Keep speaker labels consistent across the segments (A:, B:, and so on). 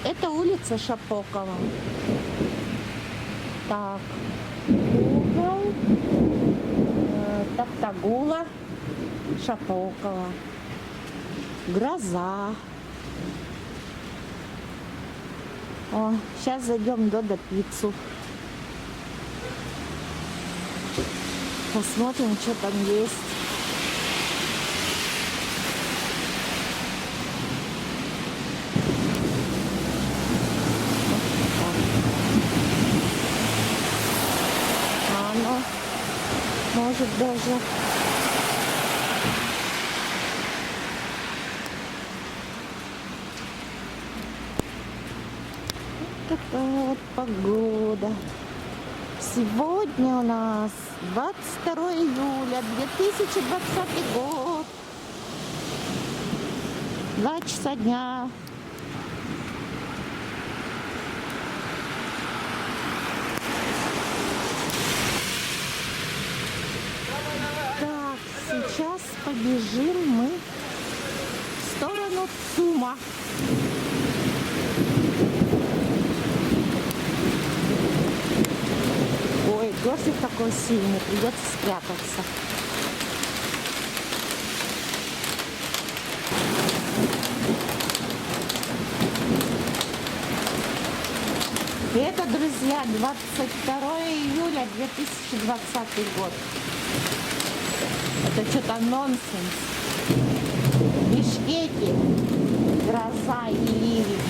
A: Это улица Шапокова. Так, угол Токтагула, Шапокова. Гроза. О, сейчас зайдем до пиццу. Посмотрим, что там есть. А оно может даже... Такая вот погода. Сегодня у нас 22 июля 2020 год. 2 часа дня. Так, сейчас побежим мы в сторону ЦУМа. Ой, дождик такой сильный, придется спрятаться. Это, друзья, 22 июля 2020 год. Это что-то нонсенс. В Бишкеке гроза и ливень.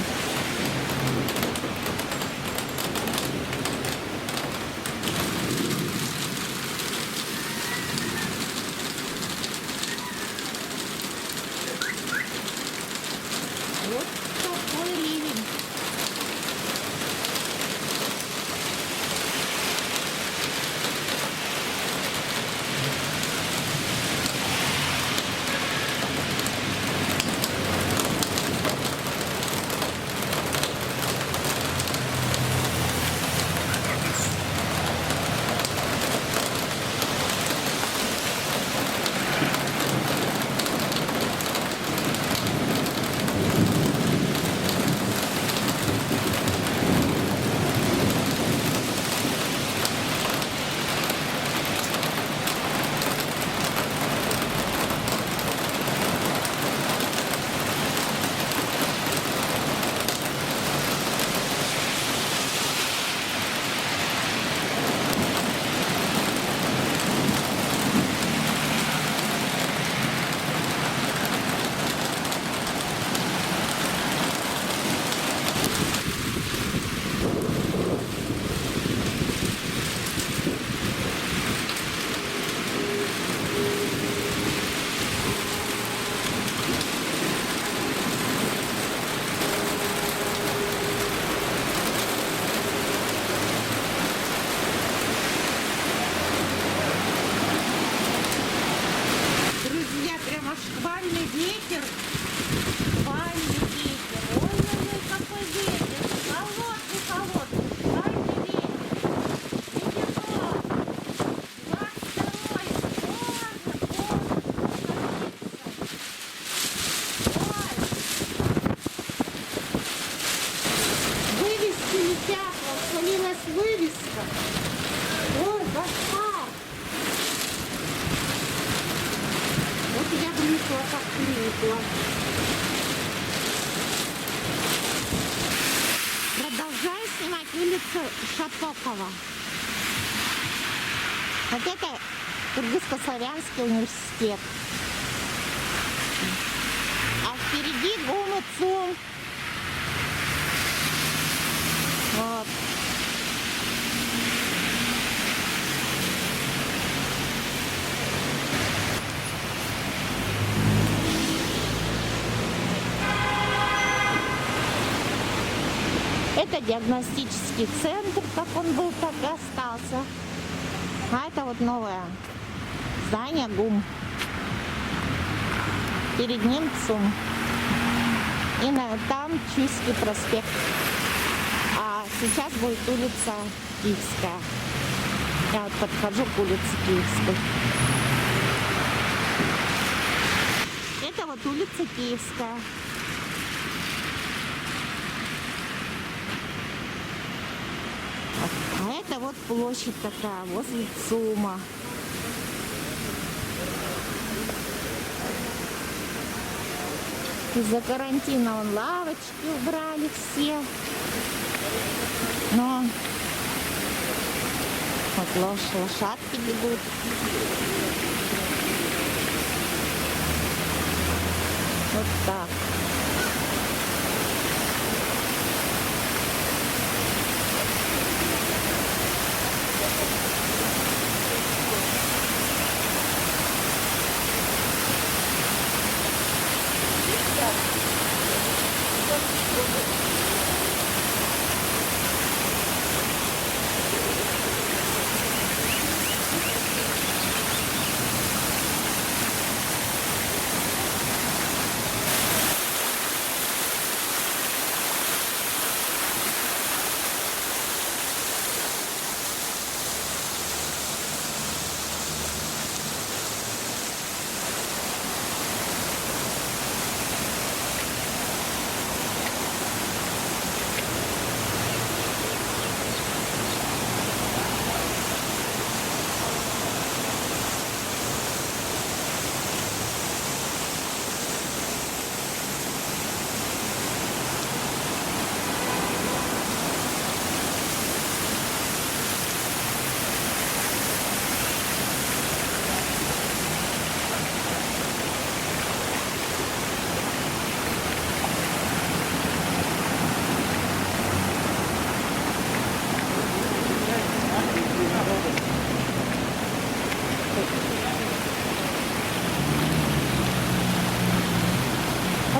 A: Вот такой ливень. Шквальный ветер. Шквальный ветер. Ой-ой-ой, какой ветер. Холодный, холодный. Шквальный ветер. Ветерок. 22-й. Ой. Вывески летят. Свалилась вывеска. Ой, кошмар. Вот я влипла, как влипла. Продолжаю снимать улицу Шапокова. Вот это Кыргызско-славянский университет. А впереди ГУМ и ЦУМ. Вот. Это диагностический центр, как он был, так и остался. А это вот новое здание ГУМ. Перед ним ЦУМ. И там Чуйский проспект. А сейчас будет улица Киевская. Я вот подхожу к улице Киевской. Это вот улица Киевская. А это вот площадь такая возле ЦУМа. Из-за карантина вон лавочки убрали все. Но вот лошадки бегут. Вот так.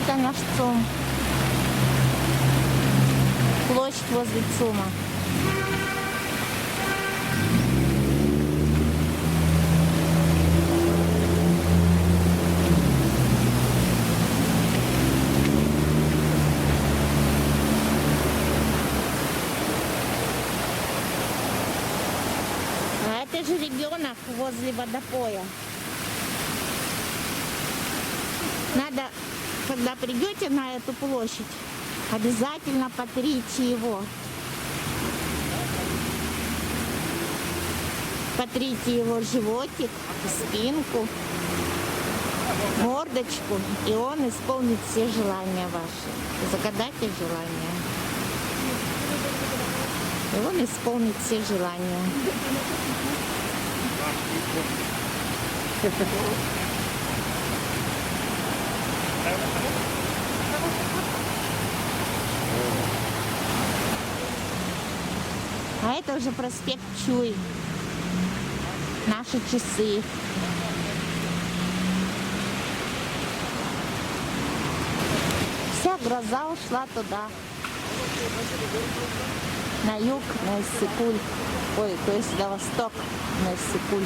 A: Это наш ЦУМ. Площадь возле ЦУМа. А это же ребенок возле водопоя. Надо, когда придете на эту площадь, обязательно потрите его. Потрите его животик, спинку, мордочку, и он исполнит все желания ваши. Загадайте желания. И он исполнит все желания. А это уже проспект Чуй. Наши часы. Вся гроза ушла туда. На юг, на Иссык-Куль. Ой, то есть на восток, на Иссык-Куль.